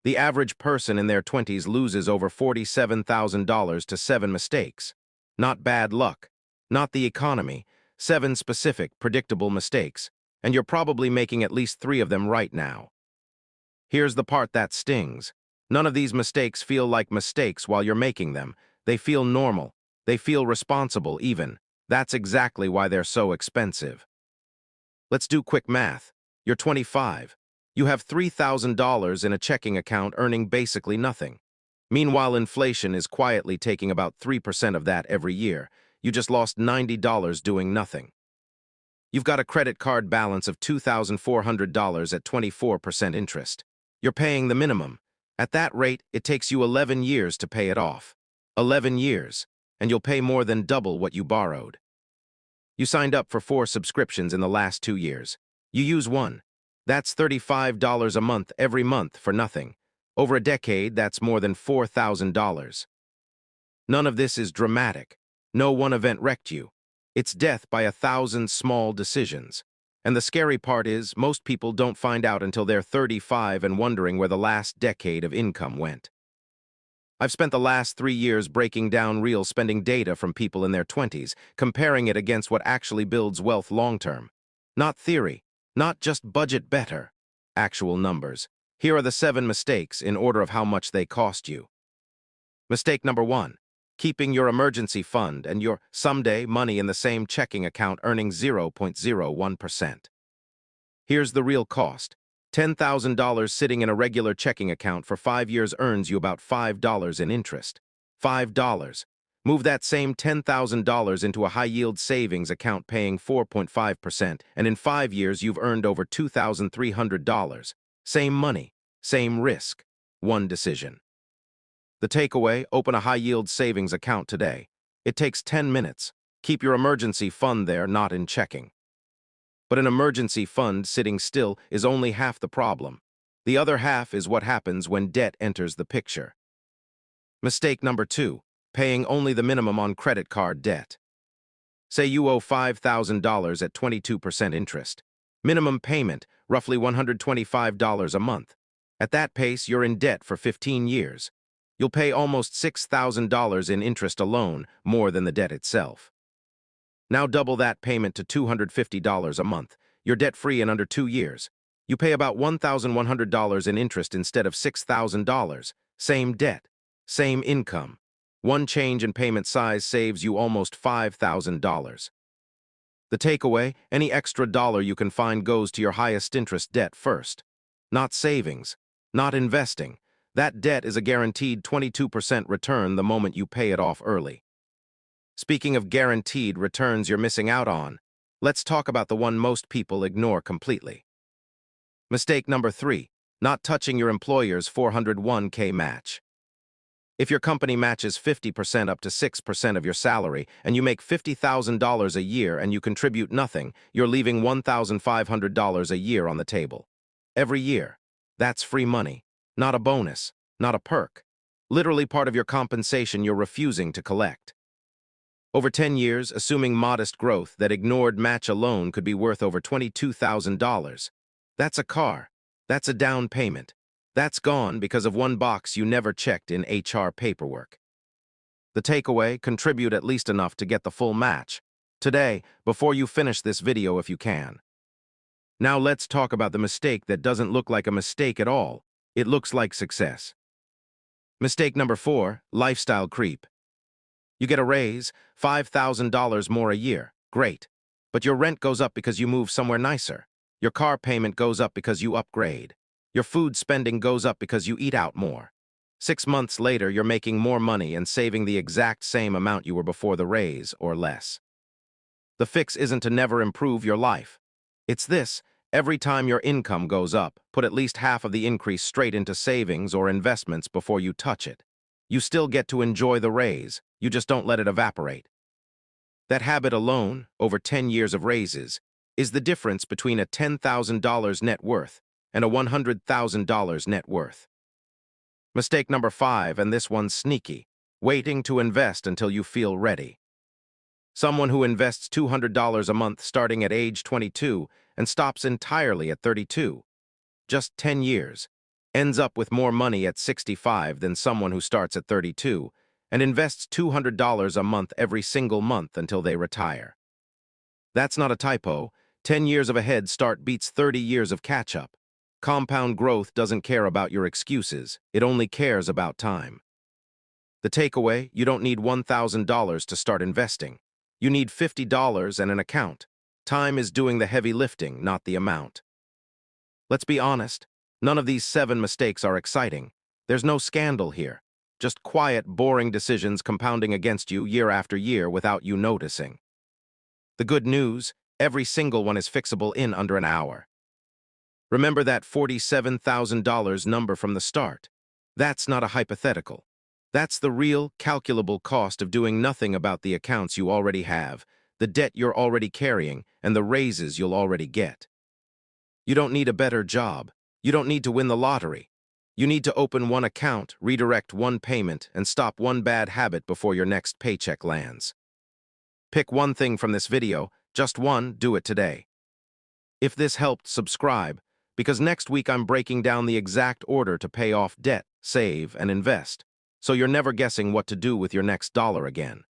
The average person in their 20s loses over $47,000 to 7 mistakes. Not bad luck, not the economy, 7 specific, predictable mistakes, and you're probably making at least 3 of them right now. Here's the part that stings. None of these mistakes feel like mistakes while you're making them. They feel normal. They feel responsible, even. That's exactly why they're so expensive. Let's do quick math. You're 25. You have $3,000 in a checking account earning basically nothing. Meanwhile, inflation is quietly taking about 3% of that every year. You just lost $90 doing nothing. You've got a credit card balance of $2,400 at 24% interest. You're paying the minimum. At that rate, it takes you 11 years to pay it off. 11 years, and you'll pay more than double what you borrowed. You signed up for 4 subscriptions in the last 2 years. You use one. That's $35 a month every month for nothing. Over a decade, that's more than $4,000. None of this is dramatic. No one event wrecked you. It's death by 1,000 small decisions. And the scary part is, most people don't find out until they're 35 and wondering where the last decade of income went. I've spent the last 3 years breaking down real spending data from people in their 20s, comparing it against what actually builds wealth long-term. Not theory, not just budget better. Actual numbers. Here are the 7 mistakes in order of how much they cost you. Mistake number 1. Keeping your emergency fund and your someday money in the same checking account earning 0.01%. Here's the real cost. $10,000 sitting in a regular checking account for 5 years earns you about $5 in interest. $5. Move that same $10,000 into a high-yield savings account paying 4.5%, and in 5 years you've earned over $2,300. Same money, same risk. One decision. The takeaway, open a high-yield savings account today. It takes 10 minutes. Keep your emergency fund there, not in checking. But an emergency fund sitting still is only half the problem. The other half is what happens when debt enters the picture. Mistake number 2, paying only the minimum on credit card debt. Say you owe $5,000 at 22% interest. Minimum payment, roughly $125 a month. At that pace, you're in debt for 15 years. You'll pay almost $6,000 in interest alone, more than the debt itself. Now double that payment to $250 a month. You're debt-free in under 2 years. You pay about $1,100 in interest instead of $6,000. Same debt, same income. One change in payment size saves you almost $5,000. The takeaway, any extra dollar you can find goes to your highest interest debt first. Not savings, not investing. That debt is a guaranteed 22% return the moment you pay it off early. Speaking of guaranteed returns you're missing out on, let's talk about the one most people ignore completely. Mistake number 3, not touching your employer's 401k match. If your company matches 50% up to 6% of your salary and you make $50,000 a year and you contribute nothing, you're leaving $1,500 a year on the table. Every year. That's free money. Not a bonus, not a perk. Literally part of your compensation you're refusing to collect. Over 10 years, assuming modest growth, that ignored match alone could be worth over $22,000. That's a car. That's a down payment. That's gone because of one box you never checked in HR paperwork. The takeaway, contribute at least enough to get the full match. Today, before you finish this video if you can. Now let's talk about the mistake that doesn't look like a mistake at all. It looks like success. Mistake number 4, lifestyle creep. You get a raise, $5,000 more a year. Great. But your rent goes up because you move somewhere nicer. Your car payment goes up because you upgrade. Your food spending goes up because you eat out more. 6 months later, you're making more money and saving the exact same amount you were before the raise, or less. The fix isn't to never improve your life. It's this: every time your income goes up, put at least half of the increase straight into savings or investments before you touch it. You still get to enjoy the raise, you just don't let it evaporate. That habit alone, over 10 years of raises, is the difference between a $10,000 net worth and a $100,000 net worth. Mistake number 5, and this one's sneaky: waiting to invest until you feel ready. Someone who invests $200 a month starting at age 22 and stops entirely at 32. Just 10 years. ends up with more money at 65 than someone who starts at 32 and invests $200 a month every single month until they retire. That's not a typo. 10 years of a head start beats 30 years of catch-up. Compound growth doesn't care about your excuses. It only cares about time. The takeaway, you don't need $1,000 to start investing. You need $50 and an account. Time is doing the heavy lifting, not the amount. Let's be honest, none of these 7 mistakes are exciting. There's no scandal here. Just quiet, boring decisions compounding against you year after year without you noticing. The good news, every single one is fixable in under an hour. Remember that $47,000 number from the start. That's not a hypothetical. That's the real, calculable cost of doing nothing about the accounts you already have, the debt you're already carrying, and the raises you'll already get. You don't need a better job. You don't need to win the lottery. You need to open one account, redirect one payment, and stop one bad habit before your next paycheck lands. Pick one thing from this video, just one, do it today. If this helped, subscribe, because next week I'm breaking down the exact order to pay off debt, save, and invest, so you're never guessing what to do with your next dollar again.